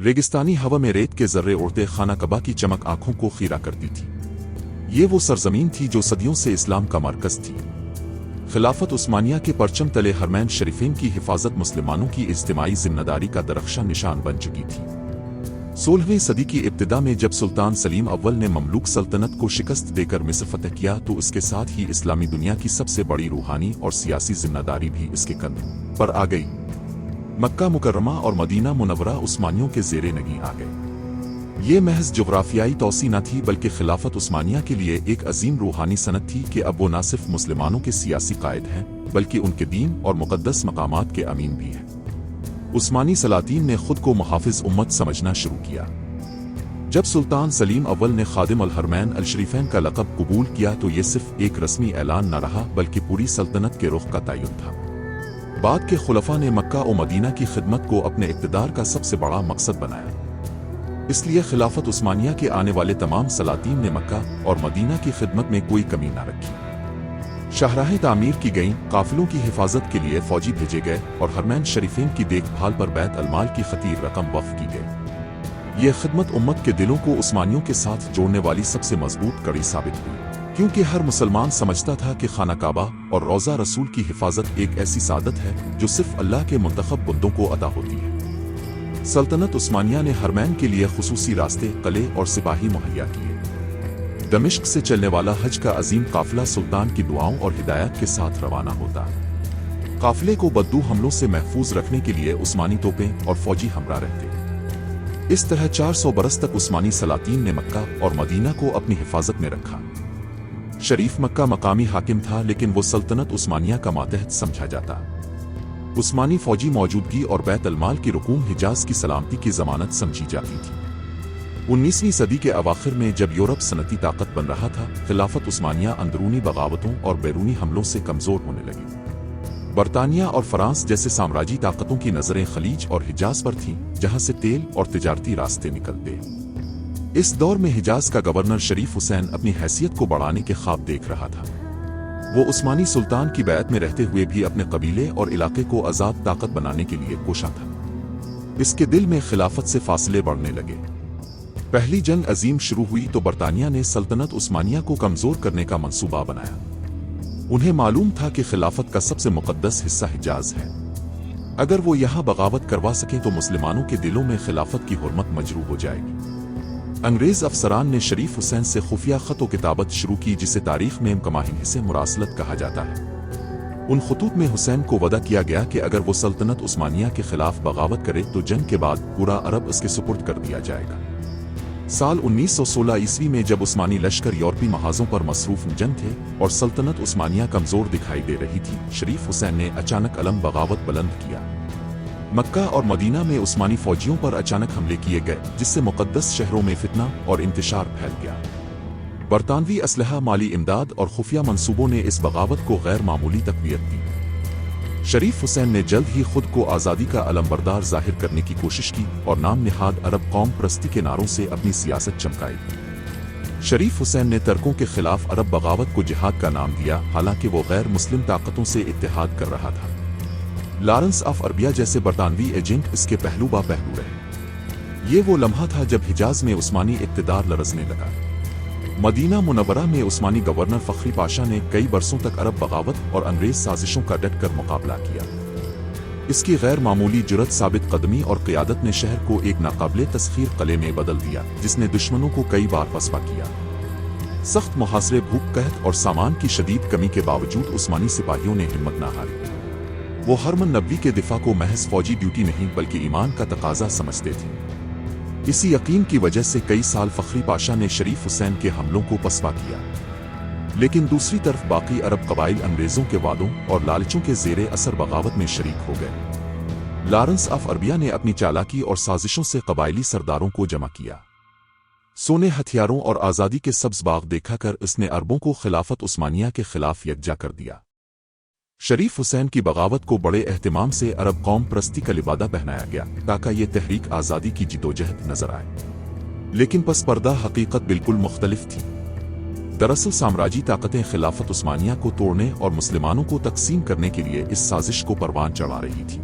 रेगिस्तानी हवा में रेत के जर्रे उड़ते खाना कबा की चमक आंखों को खीरा करती थी। ये वो सरजमीन थी जो सदियों से इस्लाम का मरकज थी। खिलाफत उस्मानिया के परचम तले हरमैन शरीफेन की हिफाजत मुसलमानों की इज्तिमाई जिम्मेदारी का दरख्शां निशान बन चुकी थी। 16वीं सदी की इब्तिदा में जब सुल्तान सलीम अव्वल ने ममलूक सल्तनत को शिकस्त देकर मिस्र फतह किया तो इसके साथ ही इस्लामी दुनिया की सबसे बड़ी रूहानी और सियासी जिम्मेदारी भी इसके कंधों पर आ गई। मक्का मुकर्रमा और मदीना मुनव्वरा उस्मानियों के ज़ेरे नगी आ गए। ये महज जुग़राफियाई तौसी न थी बल्कि खिलाफत उस्मानिया के लिए एक अजीम रूहानी सनत थी कि अब वो न सिर्फ मुसलमानों के सियासी कायद हैं बल्कि उनके दीन और मुक़द्दस मकामात के अमीन भी हैं। उस्मानी सलातीन ने खुद को मुहाफिज उम्मत समझना शुरू किया। जब सुल्तान सलीम अव्वल ने खादिम अल हरमैन अल शरीफैन का लक़ब कबूल किया तो ये सिर्फ एक रस्मी ऐलान न रहा बल्कि पूरी सल्तनत के रुख का तयन था। बाद के खुलफा ने मक्का और मदीना की खिदमत को अपने इक़्तिदार का सबसे बड़ा मकसद बनाया। इसलिए खिलाफत उस्मानिया के आने वाले तमाम सलातीन ने मक्का और मदीना की खिदमत में कोई कमी न रखी। शाहराहें तामीर की गईं, काफिलों की हिफाजत के लिए फौजी भेजे गए और हरमैन शरीफेन की देखभाल पर बैत अलमाल की खतीर रकम वफ़ की गई। ये खिदमत उम्मत के दिलों को उस्मानियों के साथ जोड़ने वाली सबसे मजबूत कड़ी साबित हुई, क्योंकि हर मुसलमान समझता था कि खाना काबा और रोज़ा रसूल की हिफाजत एक ऐसी सादत है जो सिर्फ अल्लाह के मुंतखब बंदों को अता होती है। सल्तनत उस्मानिया ने हरमैन के लिए खुसूसी रास्ते, कले और सिपाही मुहैया किए। दमिश्क से चलने वाला हज का अजीम काफिला सुल्तान की दुआओं और हिदायत के साथ रवाना होता। काफिले को बद्दू हमलों से महफूज रखने के लिए उस्मानी तोपें और फौजी हमरा रहते। इस तरह 400 बरस तक उस्मानी सलातीन ने मक्का और मदीना को अपनी हिफाजत में रखा। शरीफ मक्का मकामी हाकिम था लेकिन वो सल्तनत उस्मानिया का मातहत समझा जाता। उस्मानी फौजी मौजूदगी और बैत अलमाल की रुकूम हिजाज की सलामती की जमानत समझी जाती थी। 19वीं सदी के अवाखिर में जब यूरोप सनती ताकत बन रहा था, खिलाफत उस्मानिया अंदरूनी बगावतों और बैरूनी हमलों से कमजोर होने लगी। बरतानिया और फ्रांस जैसे साम्राज्यी ताकतों की नजरें खलीज और हिजाज पर थीं, जहां से तेल और तिजारती रास्ते निकलते। इस दौर में हिजाज का गवर्नर शरीफ हुसैन अपनी हैसियत को बढ़ाने के ख्वाब देख रहा था। वो उस्मानी सुल्तान की बैत में रहते हुए भी अपने कबीले और इलाके को आज़ाद ताकत बनाने के लिए कोशा था। इसके दिल में खिलाफत से फासले बढ़ने लगे। पहली जंग अजीम शुरू हुई तो बरतानिया ने सल्तनत उस्मानिया को कमजोर करने का मंसूबा बनाया। उन्हें मालूम था कि खिलाफत का सबसे मुकद्दस हिस्सा हिजाज है। अगर वो यहाँ बगावत करवा सकें तो मुसलमानों के दिलों में खिलाफत की हुर्मत मजरूह हो जाएगी। अंग्रेज अफसरान ने शरीफ हुसैन से खुफिया खत व किताबत शुरू की जिसे तारीख में कमाहिन से मुरासलत कहा जाता है। उन खतूत में हुसैन को वदा किया गया कि अगर वो सल्तनत उस्मानिया के खिलाफ बगावत करे तो जंग के बाद पूरा अरब इसके सुपुर्द कर दिया जाएगा। साल 1916 ईस्वी में जब उस्मानी लश्कर यूरोपी महाजों पर मसरूफ जंग थे और सल्तनत उस्मानिया कमजोर दिखाई दे रही थी, शरीफ हुसैन ने अचानक अलम बगावत बुलंद किया। मक्का और मदीना में उस्मानी फौजियों पर अचानक हमले किए गए जिससे मुकद्दस शहरों में फितना और इंतशार फैल गया। बरतानवी असलहा, माली इमदाद और खुफिया मंसूबों ने इस बगावत को गैर मामूली तकवीत दी। शरीफ हुसैन ने जल्द ही खुद को आज़ादी का अलमबरदार जाहिर करने की कोशिश की और नाम निहाद अरब कौम परस्ती के नारों से अपनी सियासत चमकाई। शरीफ हुसैन ने तर्कों के खिलाफ अरब बगावत को जिहाद का नाम दिया, हालांकि वो गैर मुस्लिम ताकतों से इत्तेहाद कर रहा था। लॉरेंस ऑफ अरबिया जैसे बरतानवी एजेंट इसके पहलू बा पहलू रहे। ये वो लम्हा था जब हिजाज में उस्मानी इक़्तिदार लरज़ने लगा। मदीना मुनव्वरा में उस्मानी गवर्नर फखरी पाशा ने कई बरसों तक अरब बगावत और अंग्रेज साजिशों का डट कर मुकाबला किया। इसकी गैर मामूली जुरत, साबित कदमी और क़ियादत ने शहर को एक नाकाबिले तस्खीर किले में बदल दिया जिसने दुश्मनों को कई बार पसपा किया। सख्त मुहासरे, भूख, कहत और सामान की शदीद कमी के बावजूद उस्मानी सिपाहियों ने हिम्मत न हारी। वो हरमन नबी के दिफा को महज फौजी ड्यूटी नहीं बल्कि ईमान का तकाजा समझते थे। इसी यकीन की वजह से कई साल फखरी पाशा ने शरीफ हुसैन के हमलों को पसपा किया। लेकिन दूसरी तरफ बाकी अरब कबाइल अंग्रेजों के वादों और लालचों के ज़ेरे असर बगावत में शरीक हो गए। लॉरेंस ऑफ अरबिया ने अपनी चालाकी और साजिशों से कबाइली सरदारों को जमा किया। सोने, हथियारों और आज़ादी के सब्ज़ बाग देखा कर इसने अरबों को खिलाफत उस्मानिया के खिलाफ यकजा कर दिया। शरीफ हुसैन की बगावत को बड़े एहतिमाम से अरब कौम परस्ती का लिबादा पहनाया गया ताकि ये तहरीक आज़ादी की जिदोजहद नजर आए। लेकिन पस पर्दा हकीकत बिल्कुल मुख्तलिफ थी। दरअसल साम्राज्यी ताकतें खिलाफत उस्मानिया को तोड़ने और मुसलमानों को तकसीम करने के लिए इस साजिश को परवान चढ़ा रही थी।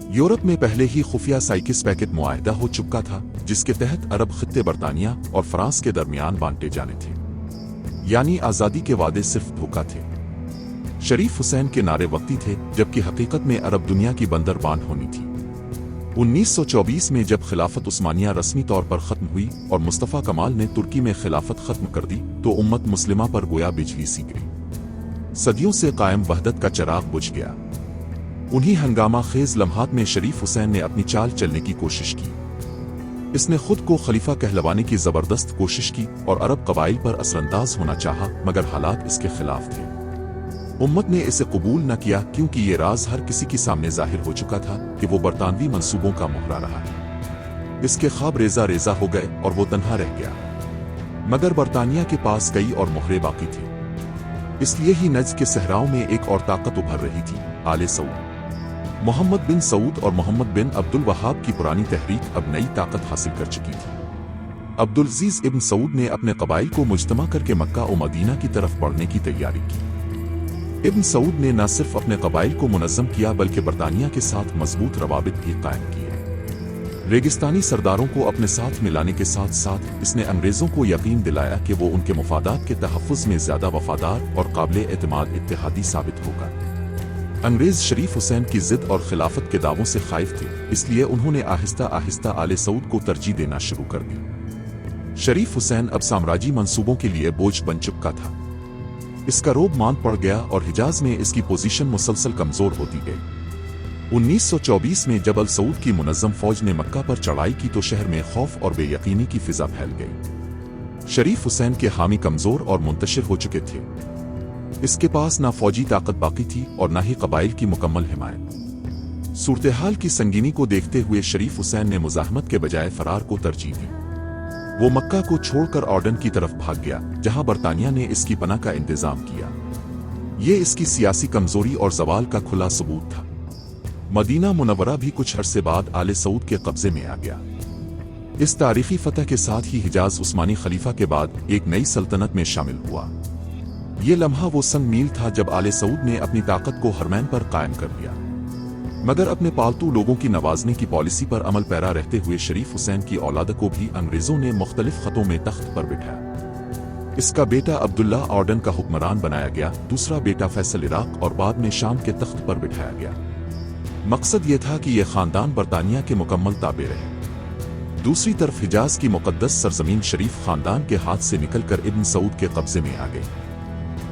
यूरोप में पहले ही खुफिया साइकिस पैकेट मुआहदा हो चुका था, जिसके तहत अरब खित्ते बरतानिया और फ्रांस के दरमियान बांटे जाने थे। यानी आज़ादी के वादे सिर्फ धोखा थे। शरीफ हुसैन के नारे वक्ती थे, जबकि हकीकत में अरब दुनिया की बंदरबान होनी थी। 1924 में जब खिलाफत उस्मानिया रस्मी तौर पर खत्म हुई और मुस्तफ़ा कमाल ने तुर्की में खिलाफत खत्म कर दी, तो उम्मत मुस्लिमा पर गोया बिजली सी गिरी। सदियों से कायम वहदत का चिराग बुझ गया। उन्हीं हंगामा खेज लम्हात में शरीफ हुसैन ने अपनी चाल चलने की कोशिश की। इसने खुद को खलीफा कहलवाने की जबरदस्त कोशिश की और अरब कबाइल पर असरअंदाज होना चाहा, मगर हालात इसके खिलाफ थे। उम्मत ने इसे कबूल न किया, क्योंकि ये राज हर किसी के सामने जाहिर हो चुका था कि वो बरतानवी मंसूबों का मोहरा रहा है। इसके ख्वाब रेजा रेजा हो गए और वो तन्हा रह गया। मगर बरतानिया के पास कई और मोहरे बाकी थे। इसलिए ही नज्द के सहराओं में एक और ताकत उभर रही थी, आले सऊद। मोहम्मद बिन सऊद और मोहम्मद बिन अब्दुल वहाब की पुरानी तहरीक अब नई ताकत हासिल कर चुकी थी। अब्दुलजीज इब्न सऊद ने अपने कबाइल को मुज्तमा करके मक्का और मदीना की तरफ बढ़ने की तैयारी की। इब्न सऊद ने न सिर्फ अपने कबाइल को मुनज़्ज़म किया, बल्कि बरतानिया के साथ मजबूत रवाबित भी कायम किए। रेगिस्तानी सरदारों को अपने साथ मिलाने के साथ साथ इसने अंग्रेजों को यकीन दिलाया कि वो उनके मुफादात के तहफ़्फ़ुज़ में ज़्यादा वफादार और काबिल एतमाद इत्तेहादी साबित होगा। अंग्रेज शरीफ हुसैन की जिद और खिलाफत के दावों से खाइफ थे, इसलिए उन्होंने आहिस्ता आहिस्ता आले सऊद को तरजीह देना शुरू कर दी। शरीफ हुसैन अब साम्राज्यी मंसूबों के लिए बोझ बन चुका था। इसका रोब मांद पड़ गया और हिजाज में इसकी पोजीशन मुसलसल कमजोर होती गई। 1924 में जब अल सऊद की मुनज़्ज़म फौज ने मक्का पर चढ़ाई की तो शहर में खौफ और बेयकीनी की फिजा फैल गई। शरीफ हुसैन के हामी कमजोर और मुंतशिर हो चुके थे। इसके पास ना फौजी ताकत बाकी थी और ना ही कबाइल की मुकम्मल हिमायत। सूरत-ए-हाल की संगीनी को देखते हुए शरीफ हुसैन ने मुज़ाहमत के बजाय फरार को तरजीह दी। वो मक्का को छोड़कर ऑर्डन की तरफ भाग गया, जहां बरतानिया ने इसकी पनाह का इंतजाम किया। ये इसकी सियासी कमजोरी और जवाल का खुला सबूत था। मदीना मुनव्वरा भी कुछ अरसे बाद आले सऊद के कब्जे में आ गया। इस तारीखी फतह के साथ ही हिजाज उस्मानी खलीफा के बाद एक नई सल्तनत में शामिल हुआ। ये लम्हा वो संग मील था जब आले सऊद ने अपनी ताकत को हरमैन पर कायम कर दिया। मगर अपने पालतू लोगों की नवाजने की पॉलिसी पर अमल पैरा रहते हुए शरीफ हुसैन की औलाद को भी अंग्रेजों ने मुख्तलिफ खतों में तख्त पर बिठाया। इसका बेटा अब्दुल्ला ऑर्डन का हुक्मरान बनाया गया, दूसरा बेटा फैसल इराक और बाद में शाम के तख्त पर बिठाया गया। मकसद ये था कि यह खानदान बरतानिया के मुकम्मल ताबे रहे। दूसरी तरफ हिजाज की मुकद्दस सरजमीन शरीफ खानदान के हाथ से निकलकर इब्न सऊद के कब्जे में आ गई।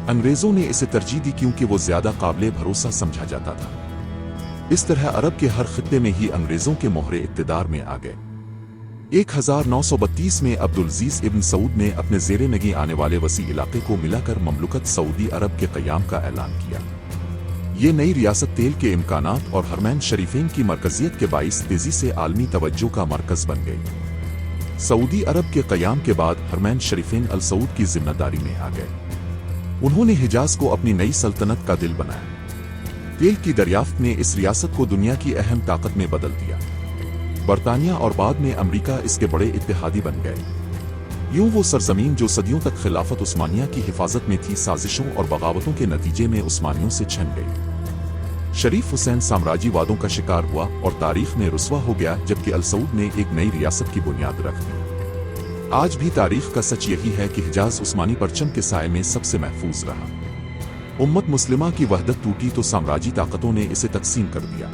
अंग्रेजों ने इसे तरजीह दी क्योंकि वो ज्यादा काबिल भरोसा समझा जाता था। इस तरह अरब के हर खित्ते में ही अंग्रेजों के मोहरे इक़्तिदार में आ गए। 1932 में अब्दुलजीज इब्न सऊद ने अपने ज़ेरे नगी आने वाले वसी इलाके को मिलाकर ममलुकत सऊदी अरब के क़याम का ऐलान किया। ये नई रियासत तेल के इम्कानात और हरमैन शरीफेन की मरकजियत के बाइस तेजी से आलमी तवज्जो का मरकज बन गई। सऊदी अरब के क़याम के बाद हरमैन शरीफेन अल सऊद की जिम्मेदारी में आ गए। उन्होंने हिजाज को अपनी नई सल्तनत का दिल बनाया। तेल की दरियाफ्त ने इस रियासत को दुनिया की अहम ताकत में बदल दिया। बरतानिया और बाद में अमरीका इसके बड़े इत्तेहादी बन गए। यूं वो सरजमीन जो सदियों तक खिलाफत उस्मानिया की हिफाजत में थी, साजिशों और बगावतों के नतीजे में उस्मानियों से छन गई। शरीफ हुसैन साम्राज्यवादों का शिकार हुआ और तारीख में रुस्वा हो गया, जबकि अल सऊद ने एक नई रियासत की बुनियाद रख दी। आज भी तारीख का सच यही है कि हिजाज उस्मानी परचम के साए में सबसे महफूज रहा। उम्मत मुस्लिमा की वहदत टूटी तो साम्राज्यी ताकतों ने इसे तकसीम कर दिया।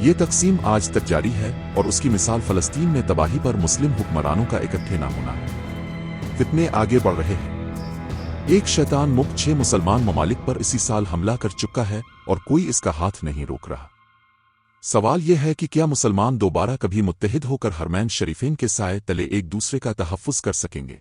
ये तकसीम आज तक जारी है और उसकी मिसाल फलस्तीन में तबाही पर मुस्लिम हुक्मरानों का इकट्ठे न होना है। फितने आगे बढ़ रहे हैं। एक शैतान मुक्त 6 मुसलमान ममालिक पर इसी साल हमला कर चुका है और कोई इसका हाथ नहीं रोक रहा। सवाल यह है कि क्या मुसलमान दोबारा कभी मुत्तहिद होकर हरमैन शरीफेन के साए तले एक दूसरे का तहफ़्फ़ुज़ कर सकेंगे?